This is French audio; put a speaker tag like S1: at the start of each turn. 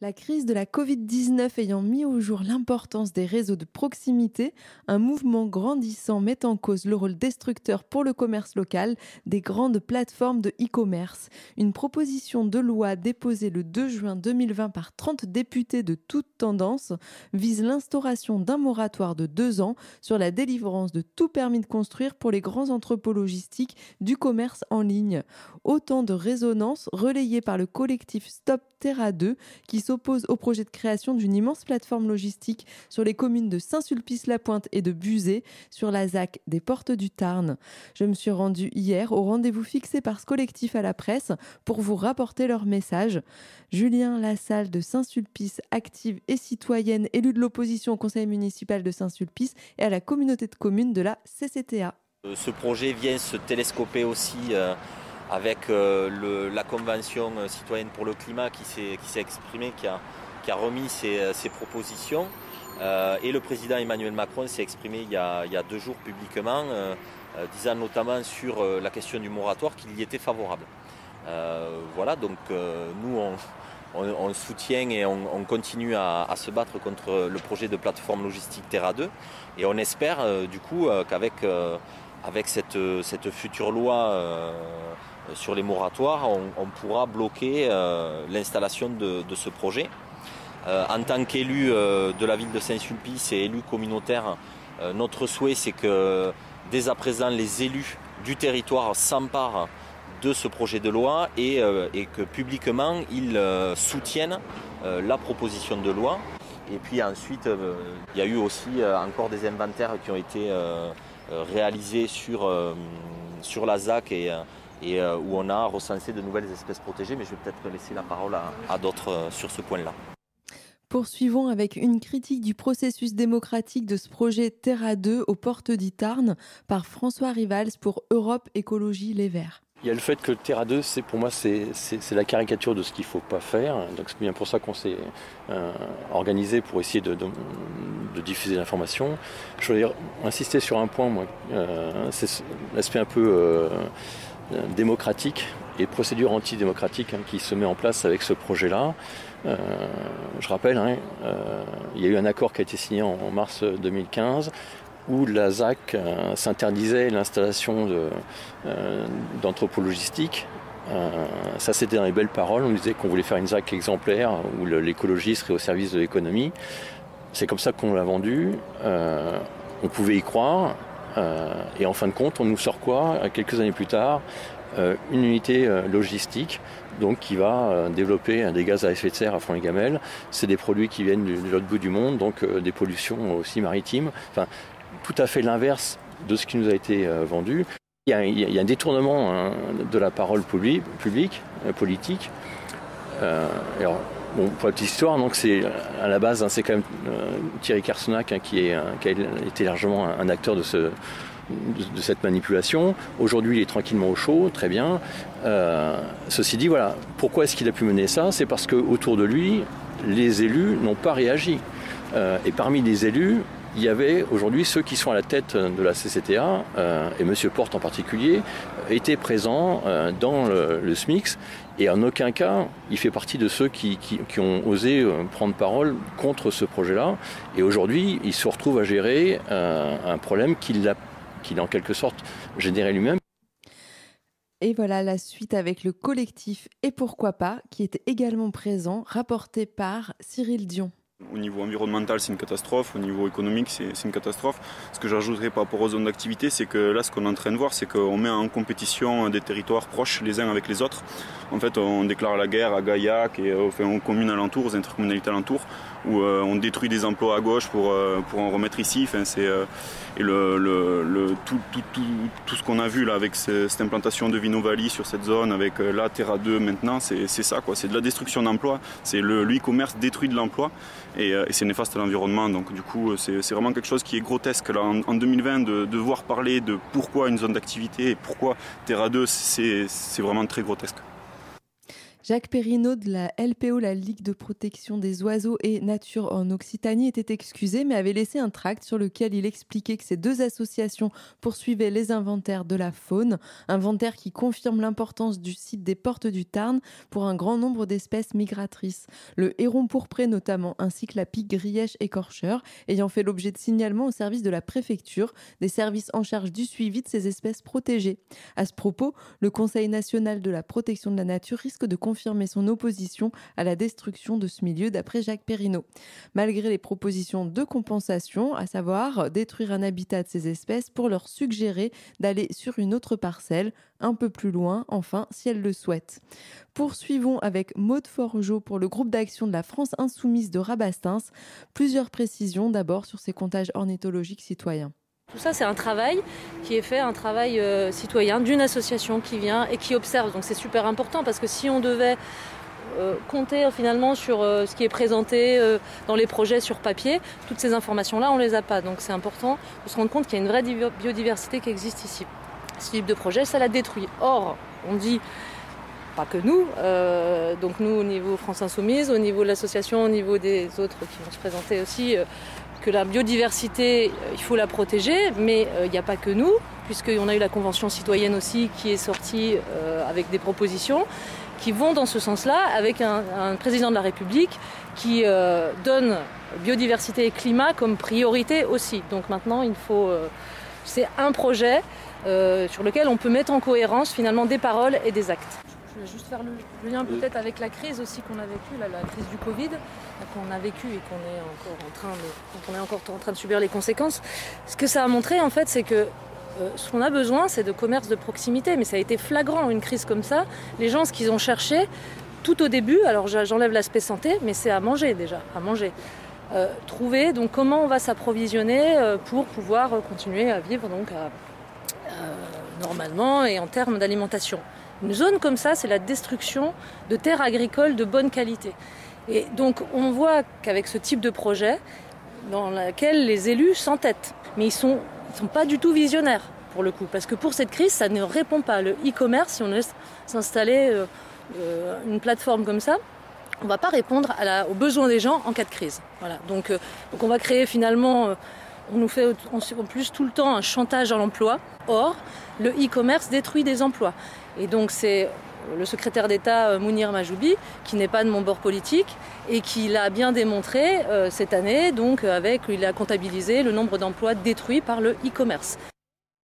S1: La crise de la Covid-19 ayant mis au jour l'importance des réseaux de proximité, un mouvement grandissant met en cause le rôle destructeur pour le commerce local des grandes plateformes de e-commerce. Une proposition de loi déposée le 2 juin 2020 par 30 députés de toutes tendances vise l'instauration d'un moratoire de 2 ans sur la délivrance de tout permis de construire pour les grands entrepôts logistiques du commerce en ligne. Autant de résonances relayées par le collectif Stop Terra 2 qui s'oppose au projet de création d'une immense plateforme logistique sur les communes de Saint-Sulpice-la-Pointe et de Buzet, sur la ZAC des Portes du Tarn. Je me suis rendue hier au rendez-vous fixé par ce collectif à la presse pour vous rapporter leur message. Julien Lassalle de Saint-Sulpice, active et citoyenne, élue de l'opposition au conseil municipal de Saint-Sulpice et à la communauté de communes de la CCTA.
S2: Ce projet vient se télescoper aussi avec la Convention citoyenne pour le climat qui s'est exprimée, qui a remis ses propositions. Et le président Emmanuel Macron s'est exprimé il y a 2 jours publiquement, disant notamment sur la question du moratoire qu'il y était favorable. Voilà, donc nous on soutient et on continue à se battre contre le projet de plateforme logistique Terra 2 et on espère du coup qu'avec cette future loi sur les moratoires, on pourra bloquer l'installation de ce projet. En tant qu'élu de la ville de Saint-Sulpice et élu communautaire, notre souhait c'est que dès à présent les élus du territoire s'emparent de ce projet de loi et que publiquement ils soutiennent la proposition de loi. Et puis ensuite, il y a eu aussi encore des inventaires qui ont été réalisés sur la ZAC et où on a recensé de nouvelles espèces protégées, mais je vais peut-être laisser la parole à d'autres sur ce point-là.
S1: Poursuivons avec une critique du processus démocratique de ce projet Terra 2 aux Portes du Tarn par François Rivals pour Europe Écologie Les Verts.
S3: Il y a le fait que Terra 2, pour moi, c'est la caricature de ce qu'il ne faut pas faire. Donc c'est bien pour ça qu'on s'est organisé pour essayer de diffuser l'information. Je voudrais insister sur un point, moi, c'est l'aspect un peu démocratique et procédure antidémocratique qui se met en place avec ce projet-là. Je rappelle, il y a eu un accord qui a été signé en mars 2015 où la ZAC s'interdisait l'installation d'entrepôts logistiques. Ça, c'était dans les belles paroles. On disait qu'on voulait faire une ZAC exemplaire où l'écologie serait au service de l'économie. C'est comme ça qu'on l'a vendu. On pouvait y croire. Et en fin de compte, on nous sort quoi, quelques années plus tard, une unité logistique donc, qui va développer des gaz à effet de serre à Font-les-Gamelles. C'est des produits qui viennent de l'autre bout du monde, donc des pollutions aussi maritimes. Enfin, tout à fait l'inverse de ce qui nous a été vendu. Il y a un détournement de la parole politique. Alors, bon, pour la petite histoire, donc c'est à la base, c'est quand même Thierry Carcenac qui a été largement un acteur de cette manipulation. Aujourd'hui, il est tranquillement au chaud, très bien. Ceci dit, voilà, pourquoi est-ce qu'il a pu mener ça? C'est parce qu'autour de lui, les élus n'ont pas réagi. Et parmi les élus, il y avait aujourd'hui ceux qui sont à la tête de la CCTA, et M. Porte en particulier, étaient présents dans le SMICS, et en aucun cas, il fait partie de ceux qui ont osé prendre parole contre ce projet-là. Et aujourd'hui, il se retrouve à gérer un problème qu'il a en quelque sorte généré lui-même.
S1: Et voilà la suite avec le collectif Et pourquoi pas, qui était également présent, rapporté par Cyril Dion.
S4: Au niveau environnemental, c'est une catastrophe. Au niveau économique, c'est une catastrophe. Ce que j'ajouterais par rapport aux zones d'activité, c'est que là, ce qu'on est en train de voir, c'est qu'on met en compétition des territoires proches les uns avec les autres. En fait, on déclare la guerre à Gaillac et aux communes alentours, aux intercommunalités alentours, où on détruit des emplois à gauche pour en remettre ici. Enfin, et tout ce qu'on a vu là avec cette implantation de Vinovalie sur cette zone, avec la Terra 2 maintenant, c'est ça, quoi. C'est de la destruction d'emplois. C'est le e-commerce détruit de l'emploi. Et c'est néfaste à l'environnement, donc du coup c'est vraiment quelque chose qui est grotesque là en 2020 de devoir parler de pourquoi une zone d'activité et pourquoi Terra 2, c'est vraiment très grotesque.
S1: Jacques Perrineau de la LPO, la Ligue de protection des oiseaux et nature en Occitanie, était excusé mais avait laissé un tract sur lequel il expliquait que ces deux associations poursuivaient les inventaires de la faune, inventaire qui confirme l'importance du site des Portes du Tarn pour un grand nombre d'espèces migratrices. Le héron pourpré notamment, ainsi que la pique grièche écorcheur, ayant fait l'objet de signalements au service de la préfecture, des services en charge du suivi de ces espèces protégées. À ce propos, le Conseil national de la protection de la nature risque de confirmer son opposition à la destruction de ce milieu d'après Jacques Perrineau. Malgré les propositions de compensation, à savoir détruire un habitat de ces espèces pour leur suggérer d'aller sur une autre parcelle, un peu plus loin, enfin, si elles le souhaitent. Poursuivons avec Maude Forgeot pour le groupe d'action de la France Insoumise de Rabastens. Plusieurs précisions d'abord sur ces comptages ornithologiques citoyens.
S5: Tout ça, c'est un travail qui est fait, un travail citoyen d'une association qui vient et qui observe. Donc c'est super important parce que si on devait compter finalement sur ce qui est présenté dans les projets sur papier, toutes ces informations-là, on ne les a pas. Donc c'est important de se rendre compte qu'il y a une vraie biodiversité qui existe ici. Ce type de projet, ça la détruit. Or, on dit, pas que nous, donc nous au niveau France Insoumise, au niveau de l'association, au niveau des autres qui vont se présenter aussi, que la biodiversité, il faut la protéger, mais il n'y a pas que nous, puisqu'on a eu la Convention citoyenne aussi qui est sortie avec des propositions qui vont dans ce sens-là, avec un président de la République qui donne biodiversité et climat comme priorité aussi. Donc maintenant, c'est un projet sur lequel on peut mettre en cohérence finalement des paroles et des actes. Je vais juste faire le lien peut-être avec la crise aussi qu'on a vécue, la crise du Covid, qu'on a vécue et qu'on est encore en train de subir les conséquences. Ce que ça a montré en fait, c'est que ce qu'on a besoin, c'est de commerce de proximité, mais ça a été flagrant une crise comme ça. Les gens, ce qu'ils ont cherché tout au début, alors j'enlève l'aspect santé, mais c'est à manger déjà, à manger. Trouver donc comment on va s'approvisionner pour pouvoir continuer à vivre donc normalement et en termes d'alimentation. Une zone comme ça, c'est la destruction de terres agricoles de bonne qualité. Et donc on voit qu'avec ce type de projet, dans lequel les élus s'entêtent, mais ils sont pas du tout visionnaires pour le coup, parce que pour cette crise, ça ne répond pas. Le e-commerce, si on laisse s'installer une plateforme comme ça, on ne va pas répondre aux besoins des gens en cas de crise. Voilà. Donc on va créer finalement, on nous fait en plus tout le temps un chantage à l'emploi. Or, le e-commerce détruit des emplois. Et donc c'est le secrétaire d'État Mounir Majoubi, qui n'est pas de mon bord politique, et qui l'a bien démontré cette année, donc il a comptabilisé le nombre d'emplois détruits par le e-commerce.